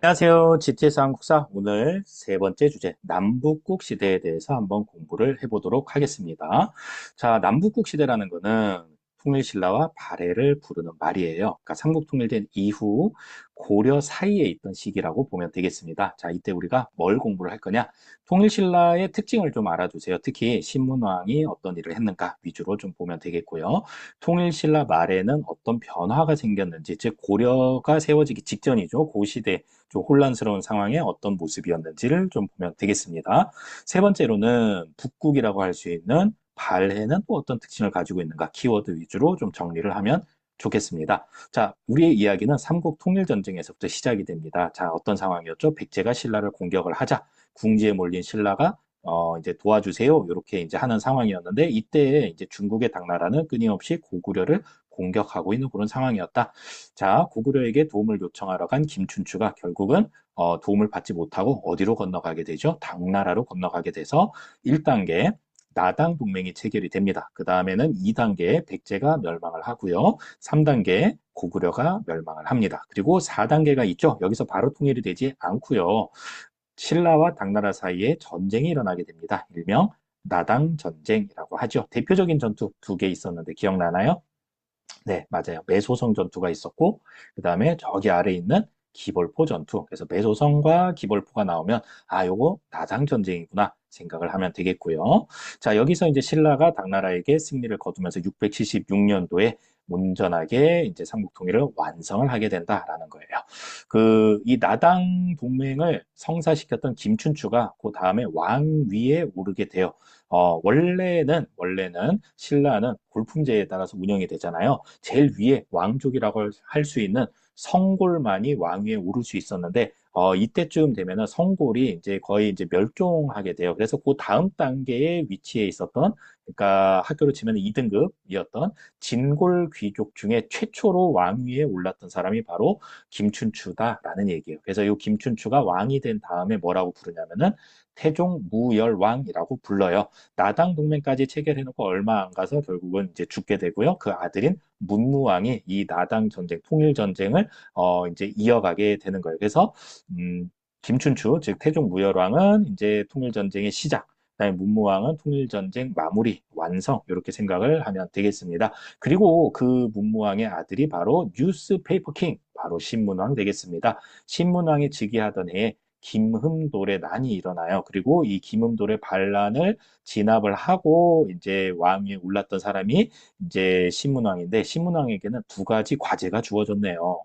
안녕하세요. GTS 한국사 오늘 세 번째 주제 남북국 시대에 대해서 한번 공부를 해보도록 하겠습니다. 자, 남북국 시대라는 거는 통일신라와 발해를 부르는 말이에요. 그러니까 삼국 통일된 이후 고려 사이에 있던 시기라고 보면 되겠습니다. 자, 이때 우리가 뭘 공부를 할 거냐? 통일신라의 특징을 좀 알아두세요. 특히 신문왕이 어떤 일을 했는가 위주로 좀 보면 되겠고요. 통일신라 말에는 어떤 변화가 생겼는지, 즉 고려가 세워지기 직전이죠. 그 시대 좀 혼란스러운 상황에 어떤 모습이었는지를 좀 보면 되겠습니다. 세 번째로는 북국이라고 할 수 있는 발해는 또 어떤 특징을 가지고 있는가 키워드 위주로 좀 정리를 하면 좋겠습니다. 자, 우리의 이야기는 삼국 통일전쟁에서부터 시작이 됩니다. 자, 어떤 상황이었죠? 백제가 신라를 공격을 하자 궁지에 몰린 신라가 이제 도와주세요. 이렇게 이제 하는 상황이었는데 이때 이제 중국의 당나라는 끊임없이 고구려를 공격하고 있는 그런 상황이었다. 자, 고구려에게 도움을 요청하러 간 김춘추가 결국은 도움을 받지 못하고 어디로 건너가게 되죠? 당나라로 건너가게 돼서 1단계 나당 동맹이 체결이 됩니다. 그 다음에는 2단계 백제가 멸망을 하고요. 3단계 고구려가 멸망을 합니다. 그리고 4단계가 있죠. 여기서 바로 통일이 되지 않고요. 신라와 당나라 사이에 전쟁이 일어나게 됩니다. 일명 나당 전쟁이라고 하죠. 대표적인 전투 두 개 있었는데 기억나나요? 네, 맞아요. 매소성 전투가 있었고, 그 다음에 저기 아래 있는 기벌포 전투. 그래서 매소성과 기벌포가 나오면, 아, 요거 나당 전쟁이구나 생각을 하면 되겠고요. 자, 여기서 이제 신라가 당나라에게 승리를 거두면서 676년도에 온전하게 이제 삼국 통일을 완성을 하게 된다라는 거예요. 이 나당 동맹을 성사시켰던 김춘추가 그 다음에 왕위에 오르게 돼요. 원래는 신라는 골품제에 따라서 운영이 되잖아요. 제일 위에 왕족이라고 할 수 있는 성골만이 왕위에 오를 수 있었는데, 이때쯤 되면은 성골이 이제 거의 이제 멸종하게 돼요. 그래서 그 다음 단계에 위치해 있었던, 그러니까 학교로 치면 2등급이었던 진골 귀족 중에 최초로 왕위에 올랐던 사람이 바로 김춘추다라는 얘기예요. 그래서 이 김춘추가 왕이 된 다음에 뭐라고 부르냐면은 태종 무열왕이라고 불러요. 나당 동맹까지 체결해놓고 얼마 안 가서 결국은 이제 죽게 되고요. 그 아들인 문무왕이 이 나당 전쟁, 통일 전쟁을 이제 이어가게 되는 거예요. 그래서 김춘추, 즉 태종 무열왕은 이제 통일 전쟁의 시작. 그다음에 문무왕은 통일전쟁 마무리, 완성 이렇게 생각을 하면 되겠습니다. 그리고 그 문무왕의 아들이 바로 뉴스페이퍼 킹, 바로 신문왕 되겠습니다. 신문왕이 즉위하던 해에 김흠돌의 난이 일어나요. 그리고 이 김흠돌의 반란을 진압을 하고 이제 왕위에 올랐던 사람이 이제 신문왕인데 신문왕에게는 두 가지 과제가 주어졌네요.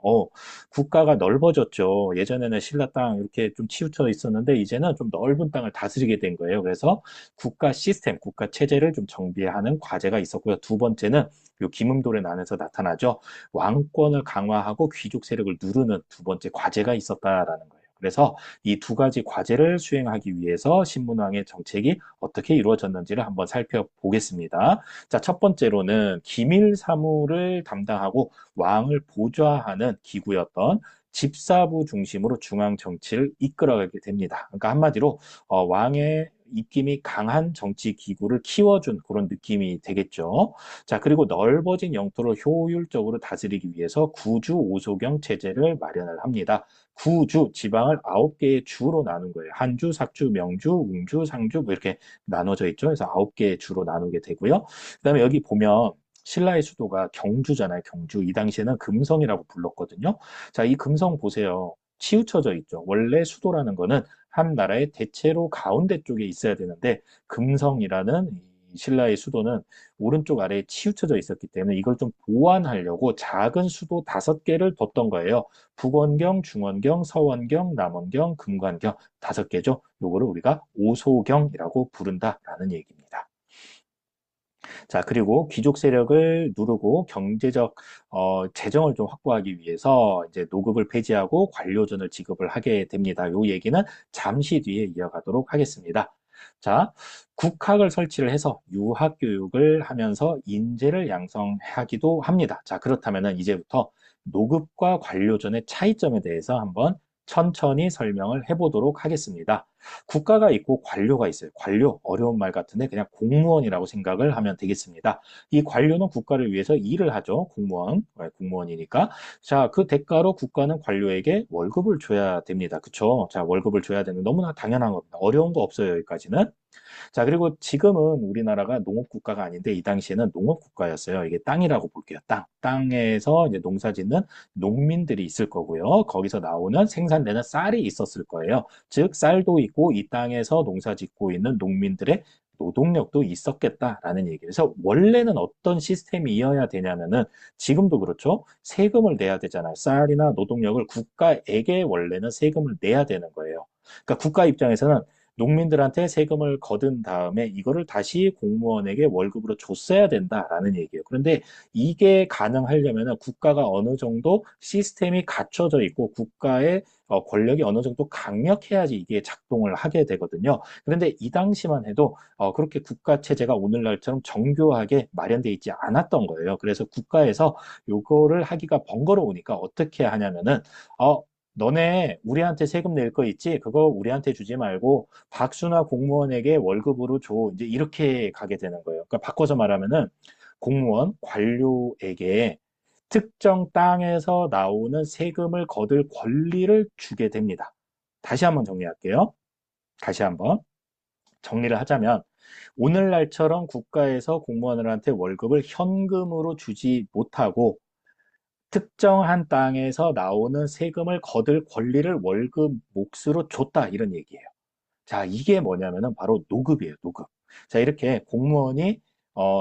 국가가 넓어졌죠. 예전에는 신라 땅 이렇게 좀 치우쳐 있었는데 이제는 좀 넓은 땅을 다스리게 된 거예요. 그래서 국가 시스템, 국가 체제를 좀 정비하는 과제가 있었고요. 두 번째는 요 김음돌의 난에서 나타나죠. 왕권을 강화하고 귀족 세력을 누르는 두 번째 과제가 있었다라는 거예요. 그래서 이 두 가지 과제를 수행하기 위해서 신문왕의 정책이 어떻게 이루어졌는지를 한번 살펴보겠습니다. 자, 첫 번째로는 기밀 사무를 담당하고 왕을 보좌하는 기구였던 집사부 중심으로 중앙 정치를 이끌어가게 됩니다. 그러니까 한마디로 왕의 입김이 강한 정치 기구를 키워준 그런 느낌이 되겠죠. 자, 그리고 넓어진 영토를 효율적으로 다스리기 위해서 구주 오소경 체제를 마련을 합니다. 구주, 지방을 9개의 주로 나눈 거예요. 한주, sak주, 명주, 웅주, 상주 뭐 이렇게 나눠져 있죠. 그래서 9개의 주로 나누게 되고요. 그다음에 여기 보면 신라의 수도가 경주잖아요. 경주. 이 당시에는 금성이라고 불렀거든요. 자, 이 금성 보세요. 치우쳐져 있죠. 원래 수도라는 거는 한 나라의 대체로 가운데 쪽에 있어야 되는데 금성이라는 이 신라의 수도는 오른쪽 아래에 치우쳐져 있었기 때문에 이걸 좀 보완하려고 작은 수도 5개를 뒀던 거예요. 북원경, 중원경, 서원경, 남원경, 금관경 5개죠. 요거를 우리가 오소경이라고 부른다라는 얘기입니다. 자, 그리고 귀족 세력을 누르고 경제적 재정을 좀 확보하기 위해서 이제 노급을 폐지하고 관료전을 지급을 하게 됩니다. 요 얘기는 잠시 뒤에 이어가도록 하겠습니다. 자, 국학을 설치를 해서 유학 교육을 하면서 인재를 양성하기도 합니다. 자, 그렇다면은 이제부터 노급과 관료전의 차이점에 대해서 한번 천천히 설명을 해보도록 하겠습니다. 국가가 있고 관료가 있어요. 관료, 어려운 말 같은데 그냥 공무원이라고 생각을 하면 되겠습니다. 이 관료는 국가를 위해서 일을 하죠. 공무원, 공무원이니까. 자, 그 대가로 국가는 관료에게 월급을 줘야 됩니다. 그쵸? 자, 월급을 줘야 되는 너무나 당연한 겁니다. 어려운 거 없어요, 여기까지는. 자, 그리고 지금은 우리나라가 농업국가가 아닌데 이 당시에는 농업국가였어요. 이게 땅이라고 볼게요. 땅. 땅에서 이제 농사 짓는 농민들이 있을 거고요. 거기서 나오는 생산되는 쌀이 있었을 거예요. 즉, 쌀도 있고 이 땅에서 농사 짓고 있는 농민들의 노동력도 있었겠다라는 얘기예요. 그래서 원래는 어떤 시스템이어야 되냐면은 지금도 그렇죠. 세금을 내야 되잖아요. 쌀이나 노동력을 국가에게 원래는 세금을 내야 되는 거예요. 그러니까 국가 입장에서는 농민들한테 세금을 거둔 다음에 이거를 다시 공무원에게 월급으로 줬어야 된다라는 얘기예요. 그런데 이게 가능하려면 국가가 어느 정도 시스템이 갖춰져 있고 국가의 권력이 어느 정도 강력해야지 이게 작동을 하게 되거든요. 그런데 이 당시만 해도 그렇게 국가 체제가 오늘날처럼 정교하게 마련되어 있지 않았던 거예요. 그래서 국가에서 요거를 하기가 번거로우니까 어떻게 하냐면은 너네 우리한테 세금 낼 거 있지? 그거 우리한테 주지 말고 박수나 공무원에게 월급으로 줘. 이제 이렇게 가게 되는 거예요. 그러니까 바꿔서 말하면은 공무원, 관료에게 특정 땅에서 나오는 세금을 거둘 권리를 주게 됩니다. 다시 한번 정리할게요. 다시 한번 정리를 하자면 오늘날처럼 국가에서 공무원들한테 월급을 현금으로 주지 못하고 특정한 땅에서 나오는 세금을 거둘 권리를 월급 몫으로 줬다 이런 얘기예요. 자, 이게 뭐냐면은 바로 노급이에요, 노급. 자, 이렇게 공무원이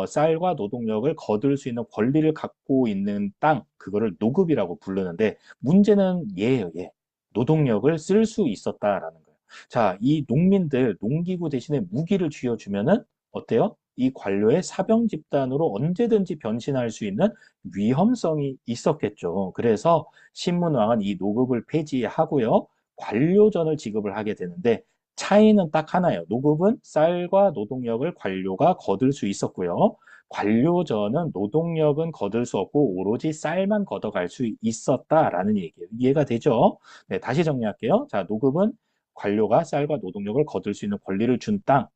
쌀과 노동력을 거둘 수 있는 권리를 갖고 있는 땅, 그거를 노급이라고 부르는데 문제는 얘예요, 얘. 노동력을 쓸 수 있었다라는 거예요. 자, 이 농민들 농기구 대신에 무기를 쥐어주면은 어때요? 이 관료의 사병 집단으로 언제든지 변신할 수 있는 위험성이 있었겠죠. 그래서 신문왕은 이 노급을 폐지하고요. 관료전을 지급을 하게 되는데 차이는 딱 하나예요. 노급은 쌀과 노동력을 관료가 거둘 수 있었고요. 관료전은 노동력은 거둘 수 없고 오로지 쌀만 걷어갈 수 있었다라는 얘기예요. 이해가 되죠? 네, 다시 정리할게요. 자, 노급은 관료가 쌀과 노동력을 거둘 수 있는 권리를 준 땅.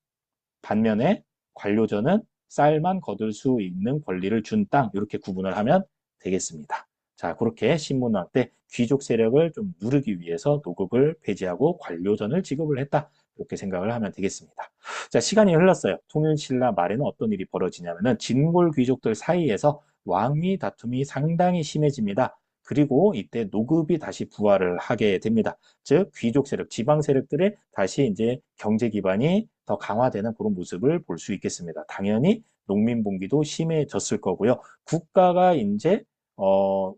반면에 관료전은 쌀만 거둘 수 있는 권리를 준 땅. 이렇게 구분을 하면 되겠습니다. 자, 그렇게 신문왕 때 귀족 세력을 좀 누르기 위해서 노급을 폐지하고 관료전을 지급을 했다. 이렇게 생각을 하면 되겠습니다. 자, 시간이 흘렀어요. 통일신라 말에는 어떤 일이 벌어지냐면은 진골 귀족들 사이에서 왕위 다툼이 상당히 심해집니다. 그리고 이때 노급이 다시 부활을 하게 됩니다. 즉 귀족 세력, 지방 세력들의 다시 이제 경제 기반이 더 강화되는 그런 모습을 볼 수 있겠습니다. 당연히 농민 봉기도 심해졌을 거고요. 국가가 이제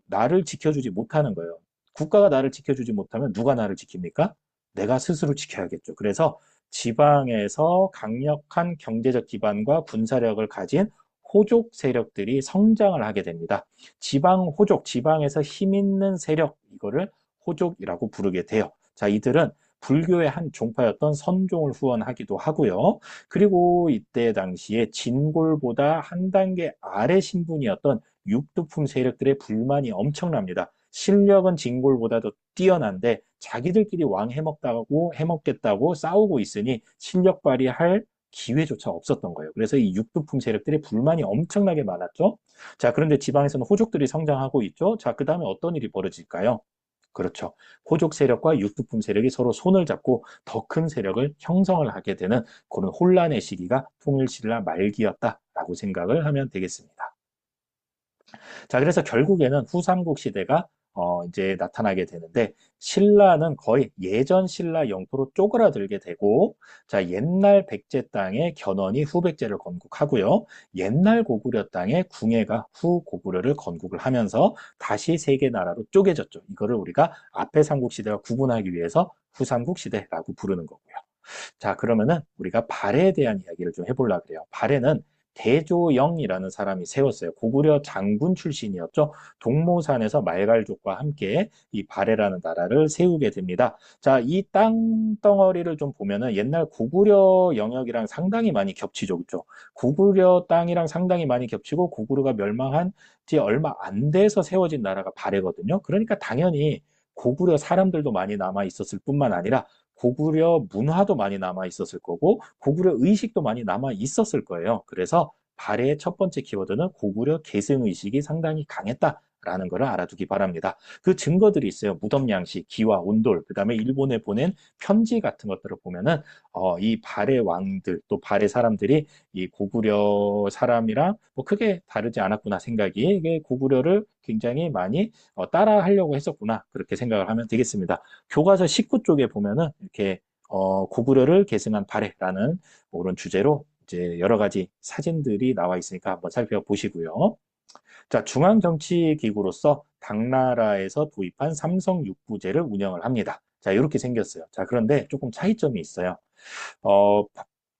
나를 지켜주지 못하는 거예요. 국가가 나를 지켜주지 못하면 누가 나를 지킵니까? 내가 스스로 지켜야겠죠. 그래서 지방에서 강력한 경제적 기반과 군사력을 가진 호족 세력들이 성장을 하게 됩니다. 지방 호족, 지방에서 힘 있는 세력, 이거를 호족이라고 부르게 돼요. 자, 이들은 불교의 한 종파였던 선종을 후원하기도 하고요. 그리고 이때 당시에 진골보다 한 단계 아래 신분이었던 육두품 세력들의 불만이 엄청납니다. 실력은 진골보다도 뛰어난데 자기들끼리 왕 해먹겠다고 싸우고 있으니 실력 발휘할 기회조차 없었던 거예요. 그래서 이 육두품 세력들의 불만이 엄청나게 많았죠. 자, 그런데 지방에서는 호족들이 성장하고 있죠. 자, 그 다음에 어떤 일이 벌어질까요? 그렇죠. 호족 세력과 육두품 세력이 서로 손을 잡고 더 큰 세력을 형성을 하게 되는 그런 혼란의 시기가 통일신라 말기였다라고 생각을 하면 되겠습니다. 자, 그래서 결국에는 후삼국 시대가 이제 나타나게 되는데 신라는 거의 예전 신라 영토로 쪼그라들게 되고 자, 옛날 백제 땅에 견훤이 후백제를 건국하고요. 옛날 고구려 땅에 궁예가 후고구려를 건국을 하면서 다시 세 개 나라로 쪼개졌죠. 이거를 우리가 앞에 삼국 시대와 구분하기 위해서 후삼국 시대라고 부르는 거고요. 자, 그러면은 우리가 발해에 대한 이야기를 좀 해보려고 그래요. 발해는 대조영이라는 사람이 세웠어요. 고구려 장군 출신이었죠. 동모산에서 말갈족과 함께 이 발해라는 나라를 세우게 됩니다. 자, 이 땅덩어리를 좀 보면은 옛날 고구려 영역이랑 상당히 많이 겹치죠. 그죠? 고구려 땅이랑 상당히 많이 겹치고 고구려가 멸망한 지 얼마 안 돼서 세워진 나라가 발해거든요. 그러니까 당연히 고구려 사람들도 많이 남아 있었을 뿐만 아니라 고구려 문화도 많이 남아 있었을 거고 고구려 의식도 많이 남아 있었을 거예요. 그래서 발해의 첫 번째 키워드는 고구려 계승 의식이 상당히 강했다라는 것을 알아두기 바랍니다. 그 증거들이 있어요. 무덤 양식, 기와 온돌, 그다음에 일본에 보낸 편지 같은 것들을 보면은 이 발해 왕들 또 발해 사람들이 이 고구려 사람이랑 뭐 크게 다르지 않았구나 생각이 이게 고구려를 굉장히 많이 따라 하려고 했었구나 그렇게 생각을 하면 되겠습니다. 교과서 19쪽에 보면은 이렇게 고구려를 계승한 발해라는 그런 주제로 이제 여러 가지 사진들이 나와 있으니까 한번 살펴보시고요. 자, 중앙정치기구로서 당나라에서 도입한 삼성육부제를 운영을 합니다. 자, 이렇게 생겼어요. 자, 그런데 조금 차이점이 있어요. 어,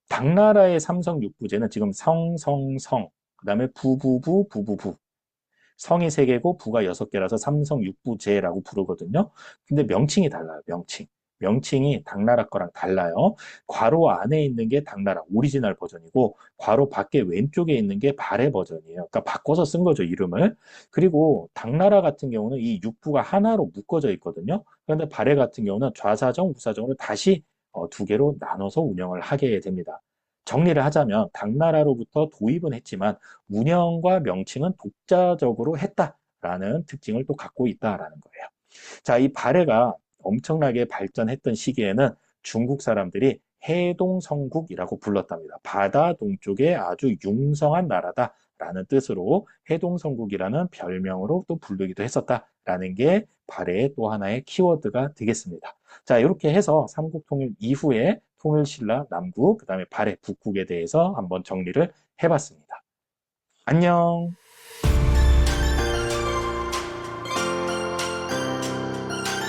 당나라의 삼성육부제는 지금 성성성, 그다음에 부부부, 부부부. 성이 세개고 부가 6개라서 삼성육부제라고 부르거든요. 근데 명칭이 달라요. 명칭. 명칭이 당나라 거랑 달라요. 괄호 안에 있는 게 당나라 오리지널 버전이고 괄호 밖에 왼쪽에 있는 게 발해 버전이에요. 그러니까 바꿔서 쓴 거죠, 이름을. 그리고 당나라 같은 경우는 이 육부가 하나로 묶어져 있거든요. 그런데 발해 같은 경우는 좌사정, 우사정으로 다시 두 개로 나눠서 운영을 하게 됩니다. 정리를 하자면 당나라로부터 도입은 했지만 운영과 명칭은 독자적으로 했다라는 특징을 또 갖고 있다라는 거예요. 자, 이 발해가 엄청나게 발전했던 시기에는 중국 사람들이 해동성국이라고 불렀답니다. 바다 동쪽에 아주 융성한 나라다라는 뜻으로 해동성국이라는 별명으로 또 부르기도 했었다라는 게 발해의 또 하나의 키워드가 되겠습니다. 자, 이렇게 해서 삼국통일 이후에 통일신라 남국, 그다음에 발해 북국에 대해서 한번 정리를 해봤습니다. 안녕.